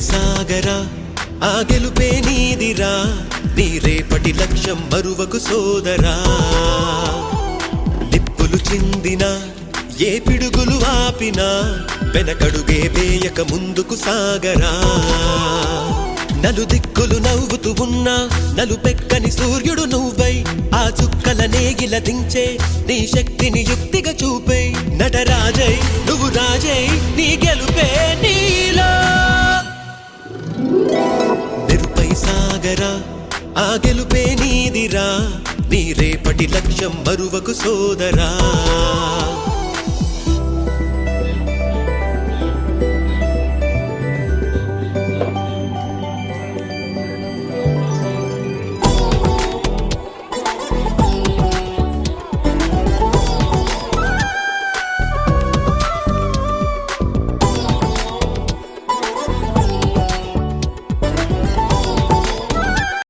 సాగరా ఆ గెలుపే నీదిరా నీ రేపటి లక్ష్యం మరువకు సోదరా నిప్పులు చిందినా ఏ పిడుగులు ఆపినా వెనకడుగే వేయక ముందుకు సాగరా నలుదిక్కులు నవ్వుతూ ఉన్నా నలుపెక్కని సూర్యుడు నువ్వై ఆ చుక్కల నేగిల దించే నీ శక్తిని యుక్తిగా చూపే నటరాజై నువ్వు రాజై నీ గెలుపే నీలో నిరుపై సాగరా ఆ గెలుపే నీదిరా నీ రేపటి లక్ష్యం మరువకు సోదరా